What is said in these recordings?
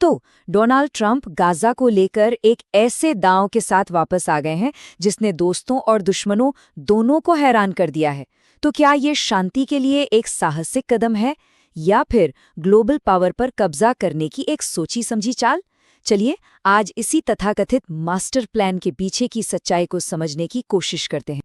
दोस्तों, Donald Trump Gaza को लेकर एक ऐसे दांव के साथ वापस आ गए हैं जिसने दोस्तों और दुश्मनों दोनों को हैरान कर दिया है। तो क्या ये शांति के लिए एक साहसिक कदम है या फिर ग्लोबल पावर पर कब्जा करने की एक सोची समझी चाल? चलिए आज इसी तथाकथित मास्टर प्लान के पीछे की सच्चाई को समझने की कोशिश करते हैं।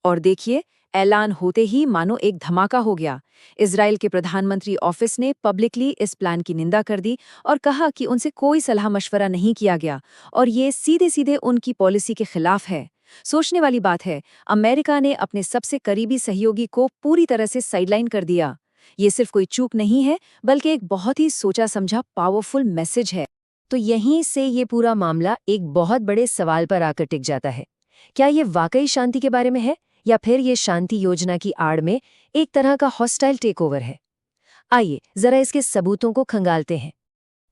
और देखिए, ऐलान होते ही मानो एक धमाका हो गया। इजराइल के प्रधानमंत्री ऑफिस ने पब्लिकली इस प्लान की निंदा कर दी और कहा कि उनसे कोई सलाह मशवरा नहीं किया गया और ये सीधे सीधे उनकी पॉलिसी के खिलाफ है। सोचने वाली बात है, अमेरिका ने अपने सबसे करीबी सहयोगी को पूरी तरह से साइडलाइन कर दिया। ये सिर्फ कोई चूक नहीं है, बल्कि एक बहुत ही सोचा समझा पावरफुल मैसेज है। तो यहीं से ये पूरा मामला एक बहुत बड़े सवाल पर आकर टिक जाता है। क्या ये वाकई शांति के बारे में है या फिर ये शांति योजना की आड़ में एक तरह का हॉस्टाइल टेकओवर है? आइए जरा इसके सबूतों को खंगालते हैं।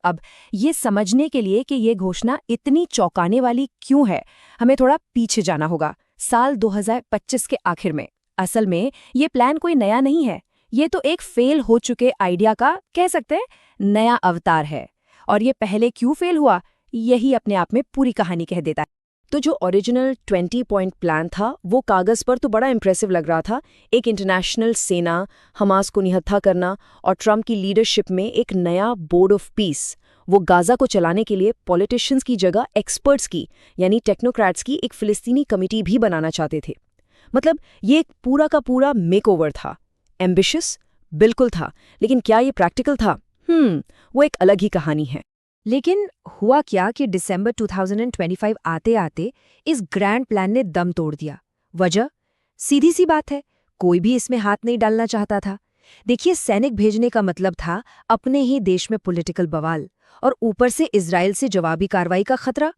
अब ये समझने के लिए कि ये घोषणा इतनी चौंकाने वाली क्यों है, हमें थोड़ा पीछे जाना होगा, साल 2025 के आखिर में। असल में ये प्लान कोई नया नहीं है, ये तो एक फेल हो चुके आइडिया का, कह सकते हैं, नया अवतार है। और ये पहले क्यों फेल हुआ, यही अपने आप में पूरी कहानी कह देता है। तो जो ओरिजिनल 20 पॉइंट प्लान था वो कागज पर तो बड़ा इंप्रेसिव लग रहा था। एक इंटरनेशनल सेना, हमास को निहत्था करना और ट्रंप की लीडरशिप में एक नया बोर्ड ऑफ पीस। वो गाजा को चलाने के लिए पॉलिटिशियंस की जगह एक्सपर्ट्स की, यानी टेक्नोक्रेट्स की एक फिलिस्तीनी कमिटी भी बनाना चाहते थे। मतलब ये एक पूरा का पूरा मेकओवर था। एम्बिशियस बिल्कुल था, लेकिन क्या ये प्रैक्टिकल था? वो एक अलग ही कहानी है। लेकिन हुआ क्या कि दिसंबर 2025 आते आते इस ग्रैंड प्लान ने दम तोड़ दिया। वजह सीधी सी बात है, कोई भी इसमें हाथ नहीं डालना चाहता था। देखिए, सैनिक भेजने का मतलब था अपने ही देश में पॉलिटिकल बवाल और ऊपर से इजराइल से जवाबी कार्रवाई का खतरा।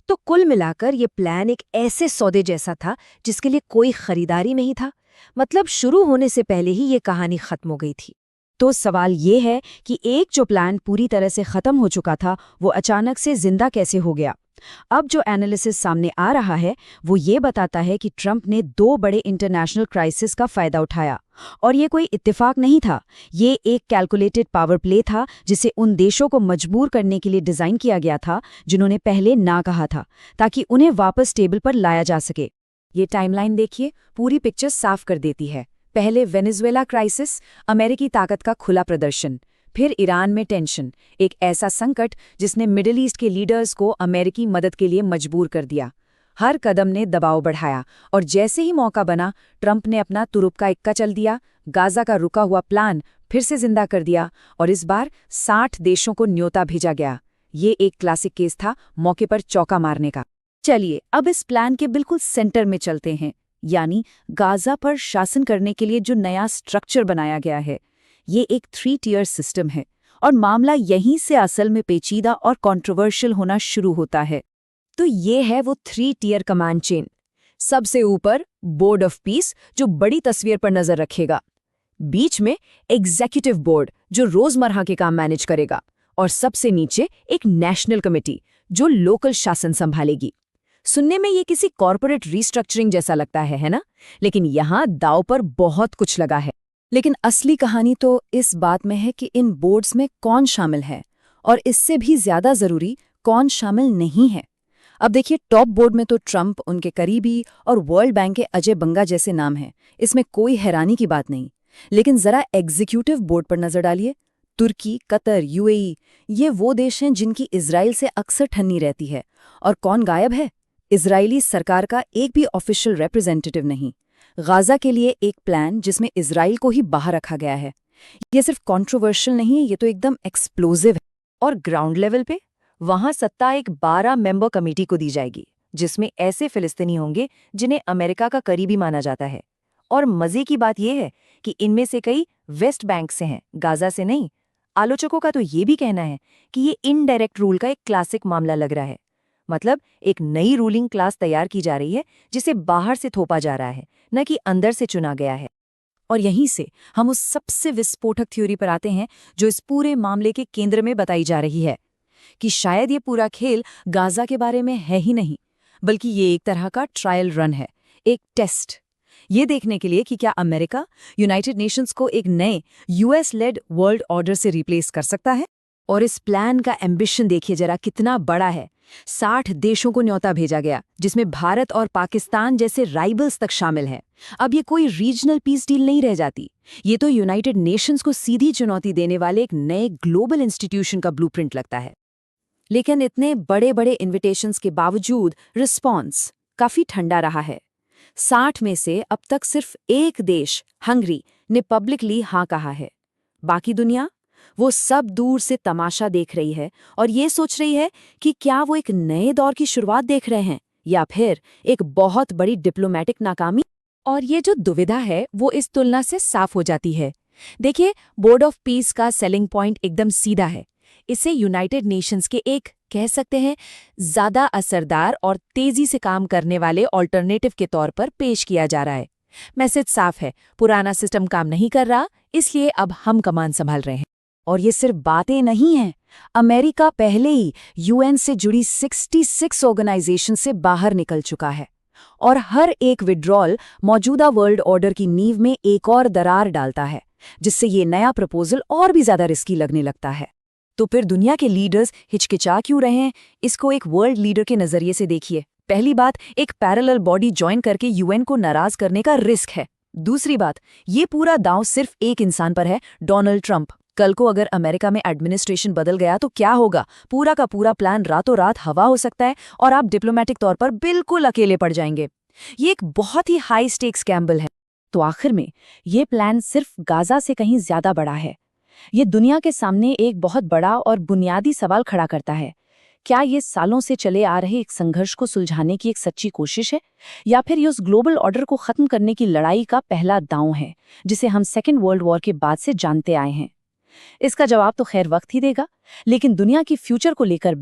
तो कुल मिलाकर ये प्लान एक ऐसे सौदे जैसा था जिसके लिए कोई खरीदारी नहीं था। मतलब शुरू होने से पहले ही ये कहानी खत्म हो गई थी। तो सवाल ये है कि एक जो प्लान पूरी तरह से खत्म हो चुका था वो अचानक से जिंदा कैसे हो गया? अब जो एनालिसिस सामने आ रहा है वो ये बताता है कि ट्रंप ने दो बड़े इंटरनेशनल क्राइसिस का फायदा उठाया। और ये कोई इत्तेफाक नहीं था, ये एक कैलकुलेटेड पावर प्ले था जिसे उन देशों को मजबूर करने के लिए डिजाइन किया गया था जिन्होंने पहले ना कहा था, ताकि उन्हें वापस टेबल पर लाया जा सके। ये टाइमलाइन देखिए, पूरी पिक्चर साफ कर देती है। पहले वेनेजुएला क्राइसिस, अमेरिकी ताकत का खुला प्रदर्शन। फिर ईरान में टेंशन, एक ऐसा संकट जिसने मिडिल ईस्ट के लीडर्स को अमेरिकी मदद के लिए मजबूर कर दिया। हर कदम ने दबाव बढ़ाया और जैसे ही मौका बना ट्रंप ने अपना तुरुप का इक्का चल दिया। गाजा का रुका हुआ प्लान फिर से जिंदा कर दिया और इस बार 60 देशों को न्योता भेजा गया। ये एक क्लासिक केस था मौके पर चौका मारने का। चलिए अब इस प्लान के बिल्कुल सेंटर में चलते हैं, यानी गाजा पर शासन करने के लिए जो नया स्ट्रक्चर बनाया गया है। ये एक 3 टियर सिस्टम है और मामला यहीं से असल में पेचीदा और कंट्रोवर्शियल होना शुरू होता है। तो ये है वो 3 टियर कमांड चेन। सबसे ऊपर बोर्ड ऑफ पीस जो बड़ी तस्वीर पर नजर रखेगा, बीच में एग्जीक्यूटिव बोर्ड जो रोजमर्रा के काम मैनेज करेगा और सबसे नीचे एक नेशनल कमेटी जो लोकल शासन संभालेगी। सुनने में ये किसी कॉर्पोरेट रीस्ट्रक्चरिंग जैसा लगता है ना? लेकिन यहाँ दांव पर बहुत कुछ लगा है। लेकिन असली कहानी तो इस बात में है कि इन बोर्ड्स में कौन शामिल है और इससे भी ज्यादा जरूरी कौन शामिल नहीं है। अब देखिए, टॉप बोर्ड में तो ट्रंप, उनके करीबी और वर्ल्ड बैंक के अजय बंगा जैसे नाम हैं। इसमें कोई हैरानी की बात नहीं। लेकिन जरा एग्जीक्यूटिव बोर्ड पर नजर डालिए। तुर्की, कतर, यूएई, ये वो देश हैं जिनकी इजराइल से अक्सर ठन्नी रहती है। और कौन गायब है? इजरायली सरकार का एक भी ऑफिशियल रिप्रेजेंटेटिव नहीं। गाजा के लिए एक प्लान जिसमें इजराइल को ही बाहर रखा गया है। ये सिर्फ कंट्रोवर्शियल नहीं है, ये तो एकदम एक्सप्लोजिव है। और ग्राउंड लेवल पे वहां सत्ता एक 12 मेंबर कमेटी को दी जाएगी जिसमें ऐसे फिलिस्तीनी होंगे जिन्हें अमेरिका का करीबी माना जाता है। और मजे की बात यह है कि इनमें से कई वेस्ट बैंक से हैं, गाजा से नहीं। आलोचकों का तो ये भी कहना है कि ये इनडायरेक्ट रूल का एक क्लासिक मामला लग रहा है। मतलब एक नई रूलिंग क्लास तैयार की जा रही है जिसे बाहर से थोपा जा रहा है, न कि अंदर से चुना गया है। और यहीं से हम उस सबसे विस्फोटक थ्योरी पर आते हैं जो इस पूरे मामले के केंद्र में बताई जा रही है कि शायद ये पूरा खेल गाजा के बारे में है ही नहीं, बल्कि ये एक तरह का ट्रायल रन है, एक टेस्ट। ये देखने के लिए कि क्या अमेरिका यूनाइटेड नेशंस को एक नए यूएस लेड वर्ल्ड ऑर्डर से रिप्लेस कर सकता है। और इस प्लान का एम्बिशन देखिए जरा कितना बड़ा है। 60 देशों को न्योता भेजा गया, जिसमें भारत और पाकिस्तान जैसे राइवल्स तक शामिल हैं। अब ये कोई रीजनल पीस डील नहीं रह जाती, ये तो यूनाइटेड नेशंस को सीधी चुनौती देने वाले एक नए ग्लोबल इंस्टीट्यूशन का ब्लूप्रिंट लगता है। लेकिन इतने बड़े बड़े इन्विटेशंस के बावजूद रिस्पॉन्स काफी ठंडा रहा है। 60 में से अब तक सिर्फ एक देश, हंगरी, ने पब्लिकली हाँ कहा है। बाकी दुनिया, वो सब दूर से तमाशा देख रही है और ये सोच रही है कि क्या वो एक नए दौर की शुरुआत देख रहे हैं या फिर एक बहुत बड़ी डिप्लोमेटिक नाकामी। और ये जो दुविधा है वो इस तुलना से साफ हो जाती है। देखिए, बोर्ड ऑफ पीस का सेलिंग पॉइंट एकदम सीधा है। इसे यूनाइटेड नेशंस के एक, कह सकते हैं, ज्यादा असरदार और तेजी से काम करने वाले ऑल्टरनेटिव के तौर पर पेश किया जा रहा है। मैसेज साफ है, पुराना सिस्टम काम नहीं कर रहा, इसलिए अब हम कमान संभाल रहे हैं। और ये सिर्फ बातें नहीं हैं। अमेरिका पहले ही यूएन से जुड़ी 66 ऑर्गेनाइजेशन से बाहर निकल चुका है और हर एक विड्रॉल मौजूदा वर्ल्ड ऑर्डर की नींव में एक और दरार डालता है, जिससे ये नया प्रपोजल और भी ज्यादा रिस्की लगने लगता है। तो फिर दुनिया के लीडर्स हिचकिचा क्यों रहे हैं? इसको एक वर्ल्ड लीडर के नजरिए से देखिए। पहली बात, एक पैरेलल बॉडी ज्वाइन करके यूएन को नाराज करने का रिस्क है। दूसरी बात, ये पूरा दांव सिर्फ एक इंसान पर है, डोनाल्ड ट्रंप। कल को अगर अमेरिका में एडमिनिस्ट्रेशन बदल गया तो क्या होगा? पूरा का पूरा प्लान रातों रात हवा हो सकता है और आप डिप्लोमेटिक तौर पर बिल्कुल अकेले पड़ जाएंगे। ये एक बहुत ही हाई स्टेक्स गैम्बल है। तो आखिर में ये प्लान सिर्फ गाजा से कहीं ज्यादा बड़ा है। ये दुनिया के सामने एक बहुत बड़ा और बुनियादी सवाल खड़ा करता है। क्या ये सालों से चले आ रहे एक संघर्ष को सुलझाने की एक सच्ची कोशिश है, या फिर ये उस ग्लोबल ऑर्डर को खत्म करने की लड़ाई का पहला दांव है जिसे हम सेकेंड वर्ल्ड वॉर के बाद से जानते आए हैं? इसका जवाब तो खैर वक्त ही देगा, लेकिन दुनिया की फ्यूचर को लेकर